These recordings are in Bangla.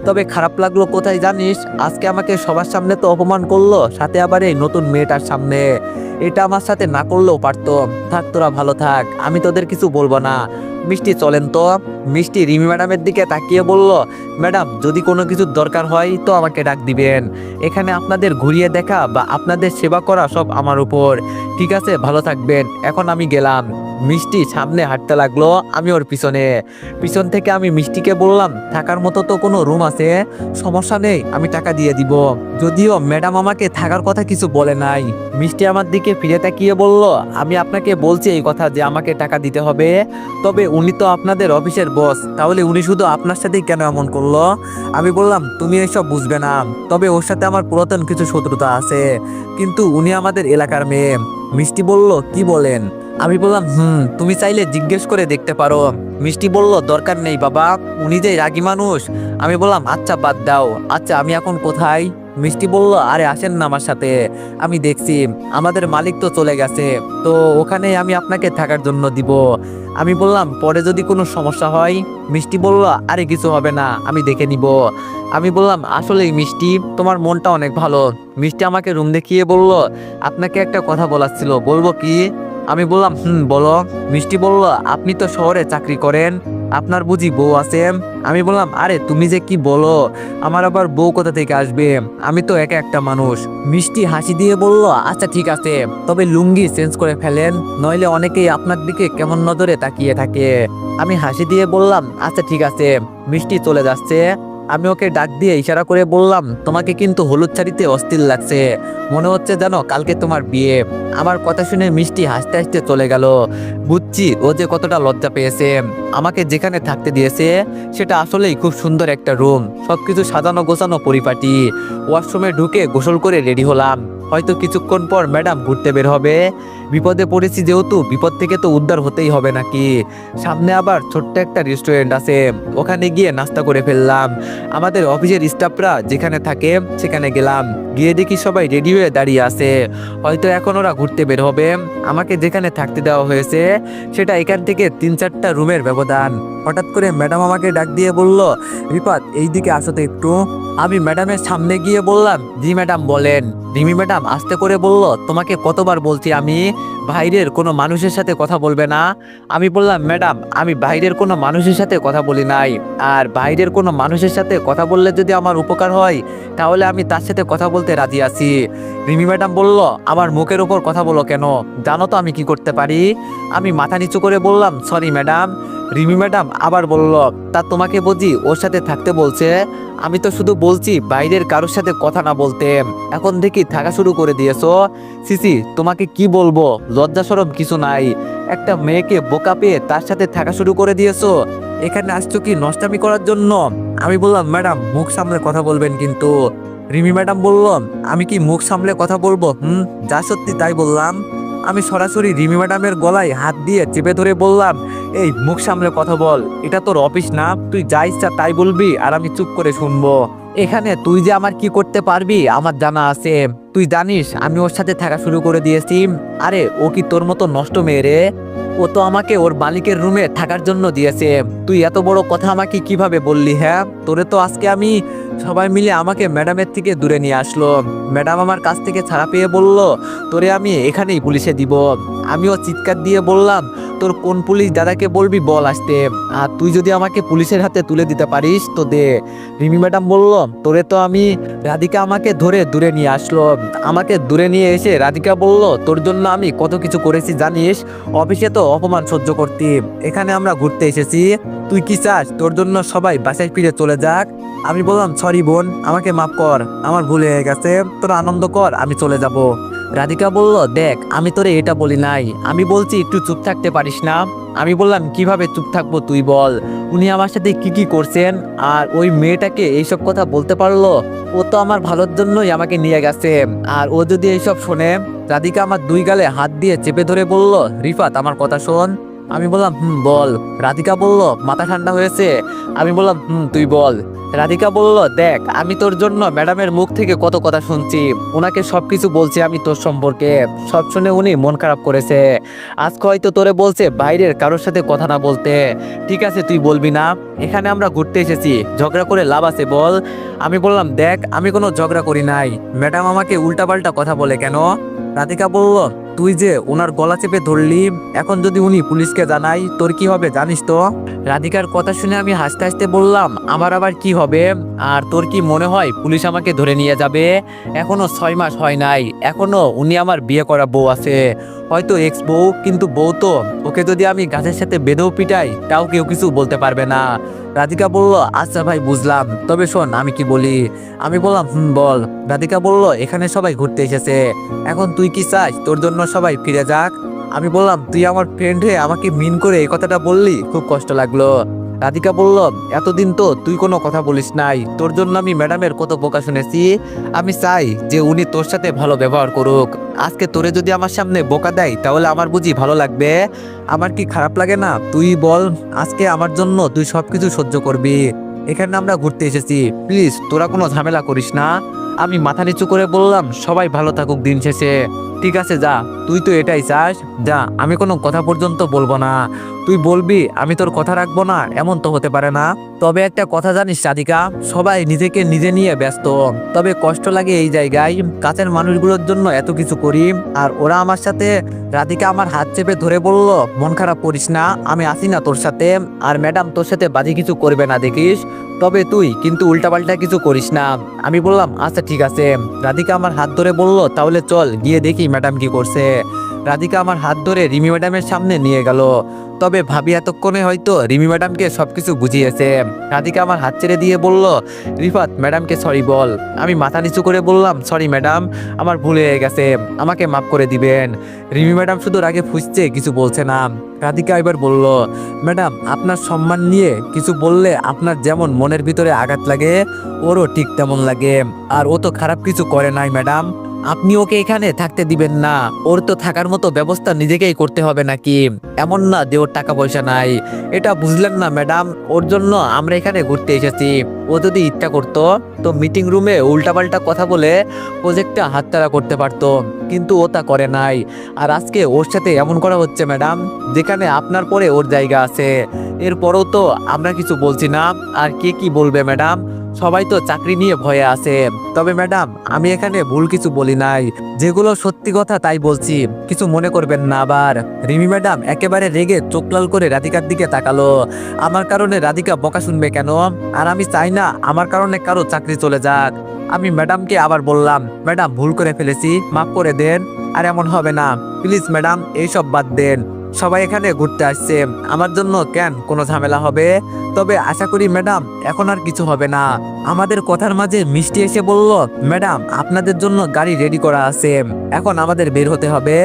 তবে খারাপ লাগলো কোথায় জানিস, আজকে আমাকে সবার সামনে তো অপমান করলো, সাথে আবার এই নতুন মেয়েটার সামনে। এটা আমার সাথে না করলেও পারতো। থাক, তোরা ভালো থাক, আমি তোদের কিছু বলবো না। মিষ্টি চলেন তো। মিষ্টি রিমি ম্যাডামের দিকে তাকিয়ে বলল, ম্যাডাম যদি কোনো কিছুর দরকার হয় তো আমাকে ডাক দিবেন। এখানে আপনাদের ঘুরিয়ে দেখা বা আপনাদের সেবা করা সব আমার উপর। ঠিক আছে, ভালো থাকবেন, এখন আমি গেলাম। মিষ্টি সামনে হাঁটতে লাগলো, আমি ওর পিছনে। পিছন থেকে আমি মিষ্টিকে বললাম, থাকার মতো তো কোনো রুম আছে? সমস্যা নেই, আমি টাকা দিয়ে দিব। যদিও ম্যাডাম আমাকে থাকার কথা কিছু বলে নাই। মিষ্টি আমার দিকে ফিরে তাকিয়ে বলল, আমি আপনাকে বলছি এই কথা যে আমাকে টাকা দিতে হবে। তবে উনি তো আপনাদের অফিসের বস, তাহলে উনি শুধু আপনার সাথেই কেন এমন করলো? আমি বললাম, তুমি এসব বুঝবে না, তবে ওর সাথে আমার পুরাতন কিছু শত্রুতা আছে, কিন্তু উনি আমাদের এলাকার মেয়ে। মিষ্টি বলল, কি বলেন? আমি বললাম, তুমি চাইলে জিজ্ঞেস করে দেখতে পারো। মিষ্টি বলল, দরকার নেই বাবা, উনি যে রাগী মানুষ। আমি বললাম, আচ্ছা বাদ দাও। আচ্ছা আমি এখন কোথায়? মিষ্টি বলল, আরে আসেন না আমার সাথে, আমি দেখছি আমাদের মালিক তো চলে গেছে, তো ওখানে আমি আপনাকে থাকার জন্য দিব। আমি বললাম, পরে যদি কোনো সমস্যা হয়? মিষ্টি বলল, আরে কিছু হবে না, আমি দেখে নিব। আমি বললাম, আসলেই মিষ্টি, তোমার মনটা অনেক ভালো। মিষ্টি আমাকে রুম দেখিয়ে বলল, আপনাকে একটা কথা বলার ছিল, বলবো কি? আমি বললাম, বলো। মিষ্টি বলল, আপনি তো শহরে চাকরি করেন, আপনার বুঝি বউ আছে? আমি বললাম, আরে তুমি যে কি বলো, আমার আবার বউ কোথা থেকে আসবে, আমি তো একা একটা মানুষ। মিষ্টি হাসি দিয়ে বলল, আচ্ছা ঠিক আছে, তবে লুঙ্গি চেঞ্জ করে ফেলেন, নইলে অনেকেই আপনার দিকে কেমন নজরে তাকিয়ে থাকে। আমি হাসি দিয়ে বললাম, আচ্ছা ঠিক আছে। মিষ্টি চলে যাচ্ছে। আমি ওকে ডাক দিয়ে ইশারা করে বললাম, তোমাকে কিন্তু হলুদ শাড়িতে অস্থির লাগছে, মনে হচ্ছে যেন কালকে তোমার বিয়ে। আমার কথা শুনে মিষ্টি হাসতে হাসতে চলে গেল। বুঝছি ও যে কতটা লজ্জা পেয়েছে। আমাকে যেখানে থাকতে দিয়েছে সেটা আসলেই খুব সুন্দর একটা রুম, সবকিছু সাজানো গোছানো পরিপাটি। ওয়াশরুমে ঢুকে গোসল করে রেডি হলাম, হয়তো কিছুক্ষণ পর ম্যাডাম ঘুরতে বের হবে। বিপদে পড়েছি যেহেতু, বিপদ থেকে তো উদ্ধার হতেই হবে নাকি। সামনে আবার ছোট্ট একটা রেস্টুরেন্ট আছে, ওখানে গিয়ে নাস্তা করে ফেললাম। আমাদের অফিসের স্টাফরা যেখানে থাকে সেখানে গেলাম, গিয়ে দেখি সবাই রেডি হয়ে দাঁড়িয়ে আছে, হয়তো এখন ওরা ঘুরতে বের হবে। আমাকে যেখানে থাকতে দেওয়া হয়েছে সেটা এখান থেকে 3-4টা রুমের ব্যবধান। হঠাৎ করে ম্যাডাম আমাকে ডাক দিয়ে বলল, রিফাত এইদিকে আসো তো একটু। আমি ম্যাডামের সামনে গিয়ে বললাম, জি ম্যাডাম বলেন। রিমি ম্যাডাম আস্তে করে বলল, তোমাকে কতবার বলছি আমি, বাইরের কোনো মানুষের সাথে কথা বলবে না। আমি বললাম, ম্যাডাম আমি বাইরের কোনো মানুষের সাথে কথা বলি নাই, আর বাইরের কোনো মানুষের সাথে কথা বললে যদি আমার উপকার হয় তাহলে আমি তার সাথে কথা বলতে রাজি আছি। রিমি ম্যাডাম বলল, আমার মুখের উপর কথা বলো কেন, জানো তো আমি কি করতে পারি? আমি মাথা নিচু করে বললাম, সরি ম্যাডাম। রিমি ম্যাডাম আবার বলল, তা তোমাকে বুঝি ওর সাথে থাকতে বলছে? আমি তো শুধু বলছি বাইরের কারোর সাথে কথা না বলতে, এখন দেখি থাকা শুরু করে দিয়েছো। সিসি, তোমাকে কি বলবো, লজ্জা শরম কিছু নাই, একটা মেয়েকে বোকা পেয়ে তার সাথে থাকা শুরু করে দিয়েছো। এখানে আসছো কি নষ্টামি করার জন্য? আমি বললাম, ম্যাডাম মুখ সামলে কথা বলবেন কিন্তু। রিমি ম্যাডাম বলল, আমি কি মুখ সামলে কথা বলবো? যা সত্যি তাই বললাম। আমি সরাসরি রিমি ম্যাডামের গলায় হাত দিয়ে চেপে ধরে বললাম, এই মুখ সামলে কথা বল, এটা তোর অফিস না, তুই যা ইচ্ছা তাই বলবি আর আমি চুপ করে শুনবো। এখানে তুই যে আমার কি করতে পারবি আমার জানা আছে, তুই জানিস আমি ওর সাথে থাকা শুরু করে দিয়েছি। আরে ও কি তোর মতো নষ্ট মেয়ে রে? ও তো আমাকে ওর মালিকের রুমে থাকার জন্য দিয়েছে, তুই এত বড় কথা আমাকে কিভাবে বললি? হ্যাঁ, তোরে তো আজকে আমি, সবাই মিলে আমাকে ম্যাডামের থেকে দূরে নিয়ে আসলো। ম্যাডাম আমার কাছ থেকে ছাড়া পেয়ে বলল, তোরে আমি এখানেই পুলিশে দিব। আমিও চিৎকার দিয়ে বললাম, তোর কোন পুলিশ দাদাকে বলবি বল আসতে, আর তুই যদি আমাকে পুলিশের হাতে তুলে দিতে পারিস তো দে। রিমি ম্যাডাম বলল, তোরে তো আমি, রাধিকা আমাকে ধরে দূরে নিয়ে আসলো। আমাকে দূরে নিয়ে এসে রাধিকা বলল, তোর জন্য আমি কত কিছু করেছি জানিস, অফিসে তো অপমান সহ্য করতি, এখানে আমরা ঘুরতে এসেছি, তুই কি চাস তোর জন্য সবাই বাসায় ফিরে চলে যাক? আমি বললাম, সরি বোন, আমাকে মাফ কর, আমার ভুল হয়ে গেছে, তোরা আনন্দ কর, আমি চলে যাব। রাধিকা বলল, দেখ আমি তোরে এটা বলি নাই, আমি বলছি একটু চুপ থাকতে পারিস না। আমি বললাম, কিভাবে চুপ থাকবো তুই বল, উনি আমার সাথে কি কি করছেন, আর ওই মেয়েটাকে এইসব কথা বলতে পারলো? ও তো আমার ভালোর জন্যই আমাকে নিয়ে গেছে, আর ও যদি এইসব শোনে। রাধিকা আমার দুই গালে হাত দিয়ে চেপে ধরে বলল, রিফাত আমার কথা শোন, আমি বললাম বল। রাধিকা বলল মাথা ঠান্ডা হয়েছে। আমি বললাম তুই বল। রাধিকা বলল দেখ, আমি তোর জন্য ম্যাডামের মুখ থেকে কত কথা শুনছি, ওনাকে সবকিছু বলছি আমি তোর সম্পর্কে। সব শুনে উনি মন খারাপ করেছে। আজকে হয়তো তোরে বলছে বাইরের কারোর সাথে কথা না বলতে। ঠিক আছে, তুই বলবি না? এখানে আমরা ঘুরতে এসেছি, ঝগড়া করে লাভ আছে বল। আমি বললাম দেখ, আমি কোনো ঝগড়া করি নাই, ম্যাডাম আমাকে উল্টাপাল্টা কথা বলে কেন। রাধিকা বলল তুই যে ওনার গলা চেপে ধরলি, এখন যদি উনি পুলিশকে জানাই তোর কি হবে জানিস তো? রাধিকার কথা শুনে আমি হাসতে হাসতে বললাম আমার আবার কি হবে? আর তোর কি মনে হয় পুলিশ আমাকে ধরে নিয়ে যাবে? এখনো 6 মাস হয় নাই, এখনো উনি আমার বিয়ে করা বউ আছে, হয়তো এক্স বউ, কিন্তু বউ তো। ওকে যদি আমি গাছের সাথে বেঁধেও পিটাই তাও কেউ কিছু বলতে পারবে না। রাধিকা বলল আচ্ছা ভাই বুঝলাম, তবে শোন আমি কি বলি। আমি বললাম বল। রাধিকা বলল এখানে সবাই ঘুরতে এসেছে, এখন তুই কি চাস তোর জন্য সবাই ফিরে যাক? আমি বললাম তুই আমার ফ্রেন্ড হয়ে আমাকে মিন করে এই কথাটা বললি, খুব কষ্ট লাগলো। রাধিকা বলল এতদিন তো তুই কোনো কথা বলিস নাই, তোর জন্য আমি ম্যাডামের কত বোকা শুনেছি। আমি চাই যে উনি তোর সাথে ভালো ব্যবহার করুক। আজকে তোরে যদি আমার সামনে বোকা দেয় তাহলে আমার বুঝি ভালো লাগবে? আমার কি খারাপ লাগে না? তুই বল, আজকে আমার জন্য তুই সবকিছু সহ্য করবি। এখানে আমরা ঘুরতে এসেছি, প্লিজ তোরা কোনো ঝামেলা করিস না। আমি মাথা নিচু করে বললাম সবাই ভালো থাকুক দিন শেষে। ঠিক আছে যা, তুই তো এটাই চাস, যা, আমি কোনো কথা পর্যন্ত বলবো না। তুই বলবি আমি তোর কথা রাখবো না, এমন তো হতে পারে না। তবে একটা কথা জানিস রাধিকা, সবাই নিজেকে নিজে নিয়ে ব্যস্ত, তবে কষ্ট লাগে এই জায়গায়, কাছের মানুষগুলোর জন্য এত কিছু করি আর ওরা আমার সাথে। রাধিকা আমার হাত চেপে ধরে বলল মন খারাপ করিস না, আমি আছি না তোর সাথে। আর ম্যাডাম তোর সাথে বাজে কিছু করবে না দেখিস, তবে তুই কিন্তু উল্টাপাল্টা কিছু করিস না। আমি বললাম আচ্ছা ঠিক আছে। রাধিকা আমার হাত ধরে বলল তাহলে চল গিয়ে দেখি ম্যাডাম কি করছে। রাধিকা আমার হাত ধরে রিমি ম্যাডামের সামনে নিয়ে গেল, তবে ভাবি এতক্ষণে হয়তো রিমি ম্যাডামকে সবকিছু বুঝিয়েছে। রাধিকা আমার হাত ছেড়ে দিয়ে বলল রিফাত ম্যাডামকে সরি বল। আমি মাথা নিচু করে বললাম সরি ম্যাডাম, আমার ভুল হয়ে গেছে, আমাকে মাফ করে দিবেন। রিমি ম্যাডাম শুধু রাগে ফুঁসছে, কিছু বলছে না। রাধিকা এবার বলল ম্যাডাম আপনার সম্মান নিয়ে কিছু বললে আপনার যেমন মনের ভিতরে আঘাত লাগে ওরও ঠিক তেমন লাগে, আর ও তো খারাপ কিছু করে নাই ম্যাডাম, আপনি ওকে এখানে থাকতে দিবেন না। ওর তো থাকার মতো ব্যবস্থা নিজেকেই করতে হবে নাকি? এমন না যে ওর টাকা পয়সা নাই, এটা বুঝলেন না ম্যাডাম? ওর জন্য আমরা এখানে ঘুরতে এসেছি। ও যদি ইচ্ছা করতো তো মিটিং রুমে উল্টাপাল্টা কথা বলে প্রজেক্টটা হাতছাড়া করতে পারতো, কিন্তু ও তা করে নাই। আর আজকে ওর সাথে এমন করা হচ্ছে ম্যাডাম, যেখানে আপনার পরে ওর জায়গা আছে। এরপরও তো আমরা কিছু বলছি না, আর কে কি বলবে ম্যাডাম? সবাই তো চাকরি নিয়ে ভয়ে আছে। তবে ম্যাডাম আমি এখানে ভুল কিছু বলি নাই, যেগুলো সত্যি কথা তাই বলছি, কিছু মনে করবেন না আবার। রিমি ম্যাডাম একেবারে রেগে চোখ লাল করে রাধিকার দিকে তাকালো। আমার কারণে রাধিকা বকা শুনবে কেন? আর আমি চাই না আমার কারণে কারো চাকরি চলে যাক। আমি ম্যাডামকে আবার বললাম ম্যাডাম ভুল করে ফেলেছি, মাফ করে দেন, আর এমন হবে না প্লিজ ম্যাডাম, এইসব বাদ দেন। সবাই এখানে ঘুরতে আসছে, আমার জন্য কেন কোনো ঝামেলা হবে? তবে আশা করি ম্যাডাম এখন আর কিছু হবে না। আমাদের কথার মাঝে মিষ্টি এসে বলল ম্যাডাম আপনাদের জন্য গাড়ি রেডি করা আছে, এখন আমাদের বের হতে হবে।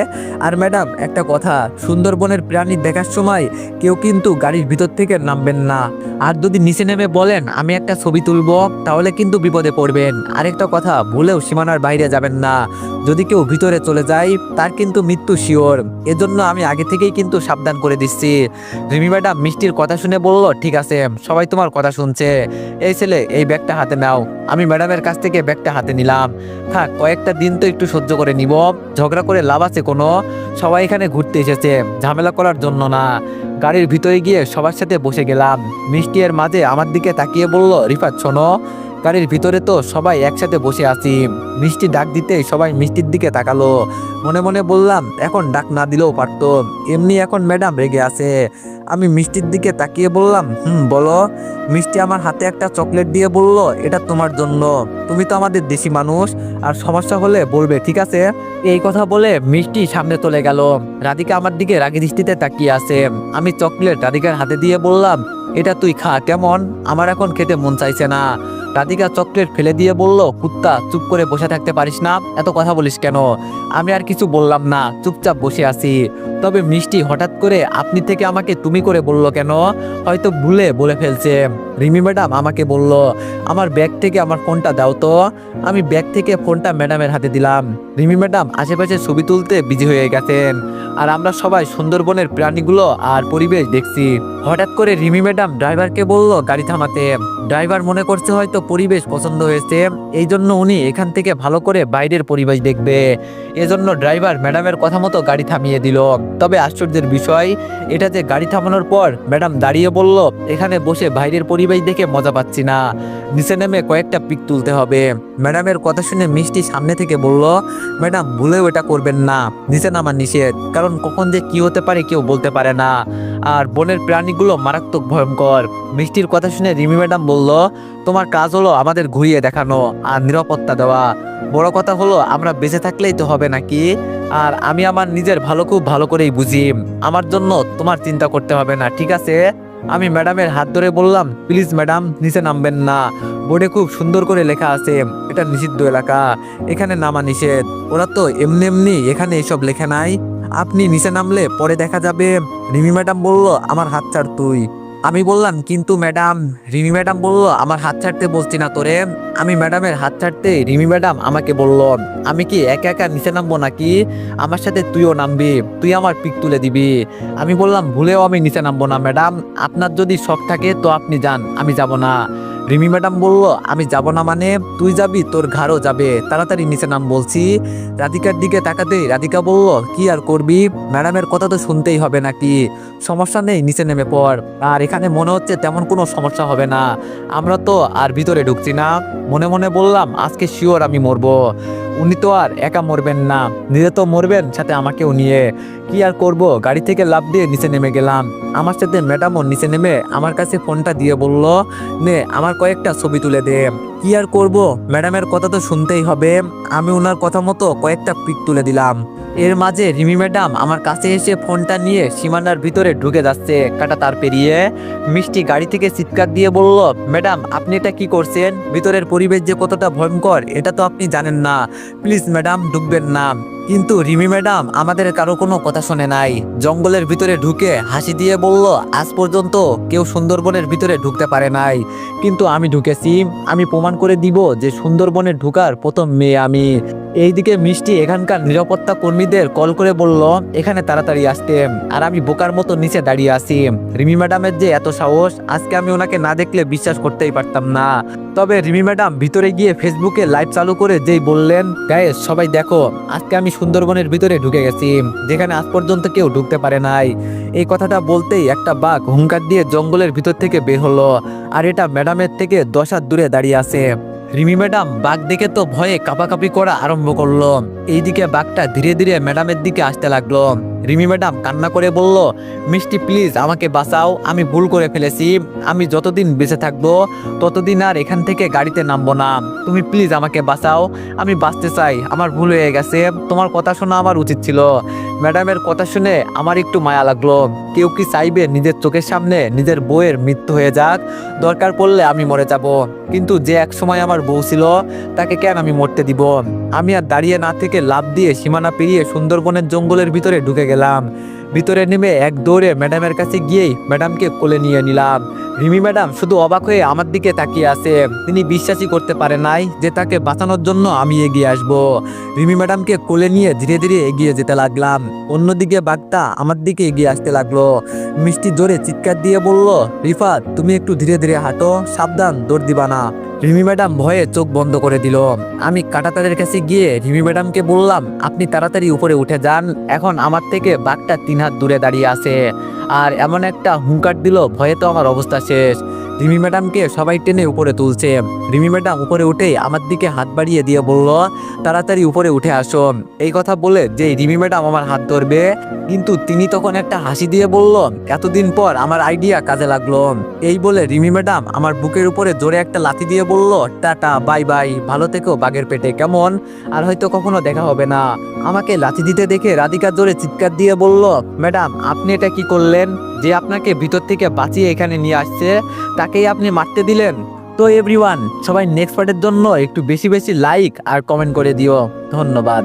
আর ম্যাডাম একটা কথা, সুন্দরবনের প্রাণী দেখার সময় কেউ কিন্তু গাড়ির ভিতর থেকে নামবেন না, আর যদি নিচে নেমে বলেন আমি একটা ছবি তুলবো তাহলে কিন্তু বিপদে পড়বেন। আরেকটা কথা, ভুলেও সীমানার বাইরে যাবেন না, যদি কেউ ভিতরে চলে যায় তার কিন্তু মৃত্যু শিওর, এজন্য আমি আগে থেকেই কিন্তু সাবধান করে দিচ্ছি। রিমি ম্যাডাম মিষ্টির কথা শুনে বলল ঠিক আছে, সবাই তোমার কথা শুনছে। এই ছেলে এই ব্যাগটা হাতে নাও। আমি ম্যাডামের কাছ থেকে ব্যাগটা হাতে নিলাম। থাক কয়েকটা দিন তো একটু সহ্য করে নিব, ঝগড়া করে লাভ আছে কোনো? সবাই এখানে ঘুরতে এসেছে, ঝামেলা করার জন্য না। গাড়ির ভিতরে গিয়ে সবার সাথে বসে গেলাম। মিষ্টি এর মাঝে আমার দিকে তাকিয়ে বলল রিফাত শোনো, গাড়ির ভিতরে তো সবাই একসাথে বসে আছি। মিষ্টি ডাক দিতেই সবাই মিষ্টির দিকে তাকালো। মনে মনে বললাম এখন ডাক না দিলেও পারতো, এমনি এখন ম্যাডাম রেগে আছে। আমি মিষ্টির দিকে তাকিয়ে বললাম বলো। মিষ্টি আমার হাতে একটা চকলেট দিয়ে বলল এটা তোমার জন্য, তুমি তো আমাদের দেশি মানুষ, আর সমস্যা হলে বলবে ঠিক আছে? এই কথা বলে মিষ্টি সামনে চলে গেল। রাধিকা আমার দিকে রাগী দৃষ্টিতে তাকিয়ে আছে। আমি চকলেট রাধিকার হাতে দিয়ে বললাম এটা তুই খা, কেমন? আমার এখন খেতে মন চাইছে না। রাধিকা চকলেট ফেলে দিয়ে বলল কুত্তা, চুপ করে বসে থাকতে পারিস না? এত কথা বলিস কেন? আমি আর কিছু বললাম না, চুপচাপ বসে আছি। তবে মিষ্টি হঠাৎ করে আপনি থেকে আমাকে তুমি করে বলল কেন? হয়তো ভুলে বলে ফেলছে। রিমি ম্যাডাম আমাকে বলল আমার ব্যাগ থেকে আমার ফোনটা দাও তো। আমি ব্যাগ থেকে ফোনটা ম্যাডামের হাতে দিলাম। রিমি ম্যাডাম আশেপাশে ছবি তুলতে বিজি হয়ে গেছেন, আর আমরা সবাই সুন্দরবনের প্রাণীগুলো আর পরিবেশ দেখছি। হঠাৎ করে রিমি ম্যাডাম ড্রাইভারকে বলল গাড়ি থামাতে। ড্রাইভার মনে করছে হয়তো পরিবেশ পছন্দ হয়েছে, এই জন্য উনি এখান থেকে ভালো করে বাইরের পরিবেশ দেখবে। এজন্য ড্রাইভার ম্যাডামের কথা মতো গাড়ি থামিয়ে দিল। তবে আশ্চর্যের বিষয় এটা যে গাড়ি থামানোর পর ম্যাডাম দাঁড়িয়ে বলল, এখানে বসে বাইরের পরিবেশ দেখে মজা পাচ্ছি না, নিচে নেমে কয়েকটা পিক তুলতে হবে। ম্যাডামের কথা শুনে মিষ্টি সামনে থেকে বলল, ম্যাডাম ভুলেও এটা করবেন না, নিচে নামা নিষেধ, কারণ কখন যে কি হতে পারে কেউ বলতে পারে না, আর বনের প্রাণীগুলো মারাত্মক ভয়ঙ্কর। মিষ্টির কথা শুনে রিমি ম্যাডাম বলল, তোমার কাজ হলো আমাদের ঘুরিয়ে দেখানো আর নিরাপত্তা দেওয়া, বড় কথা হলো আমরা বেঁচে থাকলেই তো হবে নাকি। আর আমি আমার নিজের ভালো খুব ভালো করেই বুঝি, আমার জন্য তোমার চিন্তা করতে হবে না, ঠিক আছে। আমি ম্যাডামের হাত ধরে বললাম, প্লিজ ম্যাডাম নিচে নামবেন না, বোর্ডে খুব সুন্দর করে লেখা আছে এটা নিষিদ্ধ এলাকা, এখানে নামা নিষেধ। ওরা তো এমনি এমনি এখানে এসব লেখে নাই, আপনি নিচে নামলে পরে দেখা যাবে। রিমি ম্যাডাম বলল, আমার হাত ছাড় তুই। আমি বললাম, কিন্তু ম্যাডাম। রিমি ম্যাডাম বলল, আমার হাত ছাড়তে বলছি না তোরে। আমি ম্যাডামের হাত ছাড়তে রিমি ম্যাডাম আমাকে বলল, আমি কি একা একা নিচে নামবো নাকি, আমার সাথে তুইও নামবি, তুই আমার পিক তুলে দিবি। আমি বললাম, ভুলেও আমি নিচে নামবো না ম্যাডাম, আপনার যদি শখ থাকে তো আপনি যান, আমি যাব না। রিমি ম্যাডাম বলল, আমি যাব না মানে, তুই যাবি তোর ঘাড়ও যাবে, তাড়াতাড়ি নিচে নাম বলছি। রাধিকার দিকে তাকাতে রাধিকা বলল, কি আর করবি, ম্যাডামের কথা তো শুনতেই হবে নাকি, সমস্যা নেই নিচে নেমে পড়। আর এখানে মনে হচ্ছে তেমন কোনো সমস্যা হবে না, আমরা তো আর ভিতরে ঢুকছি না। মনে মনে বললাম, আজকে শিওর আমি মরবো। উনি তো আর একা মরবেন না, নিজে তো মরবেন, সাথে আমাকেও নিয়ে। কি আর করব, গাড়ি থেকে লাফ দিয়ে নিচে নেমে গেলাম। আমার সাথে ম্যাডামও নিচে নেমে আমার কাছে ফোনটা দিয়ে বলল, নে আমার কয়েকটা ছবি তুলে দে। কি আর করব, ম্যাডামের কথা তো শুনতেই হবে। আমি ওনার কথা মতো কয়েকটা পিক তুলে দিলাম। এর মাঝে রিমি ম্যাডাম আমার কাছে এসে ফোনটা নিয়ে সীমানার ভিতরে ঢুকে যাচ্ছে কাটা তার পেরিয়ে। মিষ্টি গাড়ি থেকে চিৎকার দিয়ে বলল, ম্যাডাম আপনি এটা কি করছেন, ভিতরের পরিবেশ যে কতটা ভয়ঙ্কর এটা তো আপনি জানেন না, প্লিজ ম্যাডাম ঢুকবেন না। কিন্তু রিমি ম্যাডাম আমাদের কারো কোনো কথা শোনে নাই, জঙ্গলের ভিতরে ঢুকে হাসি দিয়ে বলল, আজ পর্যন্ত কেউ সুন্দরবনের ভিতরে ঢুকতে পারে নাই, কিন্তু আমি ঢুকেছি, আমি প্রমাণ করে দিব যে সুন্দরবনে ঢুকার প্রথম মেয়ে আমি। এইদিকে মিষ্টি এখানকার নিরাপত্তা কর্মীদের কল করে বলল, এখানে তাড়াতাড়ি আসতে, আর আমি বোকার মতো নিচে দাঁড়িয়ে আছি। রিমি ম্যাডামের যে এত সাহস, আজকে আমি ওনাকে না দেখলে বিশ্বাস করতেই পারতাম না। তবে রিমি ম্যাডাম ভিতরে গিয়ে ফেসবুকে লাইভ চালু করে যেই বললেন, গাইস সবাই দেখো, আজকে আমি সুন্দরবনের ভিতরে ঢুকে গেছি, যেখানে আজ পর্যন্ত কেউ ঢুকতে পারে নাই। এই কথাটা বলতেই একটা বাঘ হুঙ্কার দিয়ে জঙ্গলের ভিতর থেকে বের হলো, আর এটা ম্যাডামের থেকে 10 হাত দূরে দাঁড়িয়ে আছে। রিমি ম্যাডাম বাঘ দেখে তো ভয়ে কাঁপাকাঁপি করা আরম্ভ করলো। এইদিকে বাঘটা ধীরে ধীরে ম্যাডামের দিকে আসতে লাগলো। রিমি ম্যাডাম কান্না করে বলল, মিষ্টি প্লিজ আমাকে বাঁচাও, আমি ভুল করে ফেলেছি, আমি যতদিন বেঁচে থাকবো ততদিন আর এখান থেকে গাড়িতে নামবো না, তুমি প্লিজ আমাকে বাঁচাও, আমি বাঁচতে চাই, আমার ভুল হয়ে গেছে, তোমার কথা শোনা আমার উচিত ছিল। ম্যাডামের কথা শুনে আমার একটু মায়া লাগলো। কেউ কি চাইবে নিজের চোখের সামনে নিজের বউয়ের মৃত্যু হয়ে যাক, দরকার পড়লে আমি মরে যাব, কিন্তু যে এক সময় আমার বউ ছিল তাকে কেন আমি মরতে দিব। আমি আর দাঁড়িয়ে না থেকে লাফ দিয়ে সীমানা পেরিয়ে সুন্দরবনের জঙ্গলের ভিতরে ঢুকে গেলাম। ভিতরে নেমে এক দৌড়ে ম্যাডামের কাছে গিয়েই ম্যাডামকে কোলে নিয়ে নিলাম। রিমি ম্যাডাম শুধু অবাক হয়ে আমার দিকে তাকিয়ে আছে, তিনি বিশ্বাসই করতে পারে নাই যে তাকে বাঁচানোর জন্য আমি এগিয়ে আসব। রিমি ম্যাডামকে কোলে নিয়ে ধীরে ধীরে এগিয়ে যেতে লাগলাম। অন্যদিকে বাঘটা আমার দিকে এগিয়ে আসতে লাগলো। মিষ্টি জোরে চিৎকার দিয়ে বলল, রিফাত তুমি একটু ধীরে ধীরে হাঁটো, সাবধান, দৌড় দিবা না। রিমি ম্যাডাম ভয়ে চোখ বন্ধ করে দিল। আমি কাঁটাতারের কাছে গিয়ে রিমি ম্যাডামকে বললাম, আপনি তাড়াতাড়ি উপরে উঠে যান, এখন আমার থেকে বাঘটা 3 হাত দূরে দাঁড়িয়ে আছে। আর এমন একটা হুঙ্কার দিল, ভয়ে তো আমার অবস্থা শেষ। রিমি ম্যাডামকে সবাই টেনে উপরে তুলছে। রিমি ম্যাডাম উপরে উঠেই আমার দিকে হাত বাড়িয়ে দিয়ে বলল, তাড়াতাড়ি উপরে উঠে আসো। এই কথা বলে যে রিমি ম্যাডাম আমার হাত ধরবে, কিন্তু তিনি তখন একটা হাসি দিয়ে বলল, এতদিন পর আমার আইডিয়া কাজে লাগলো। এই বলে রিমি ম্যাডাম আমার বুকের উপরে জোরে একটা লাথি দিয়ে বলল, টাটা বাই বাই, ভালো থেকো বাঘের পেটে, কেমন, আর হয়তো কখনো দেখা হবে না। আমাকে লাথি দিতে দেখে রাধিকা জোরে চিৎকার দিয়ে বলল, ম্যাডাম আপনি এটা কি করলেন, যে আপনাকে ভিতর থেকে বাঁচিয়ে এখানে নিয়ে আসছে তাকেই আপনি মারতে দিলেন। তো এভরিওয়ান, সবাই নেক্সট পার্টের জন্য একটু বেশি বেশি লাইক আর কমেন্ট করে দিও। ধন্যবাদ।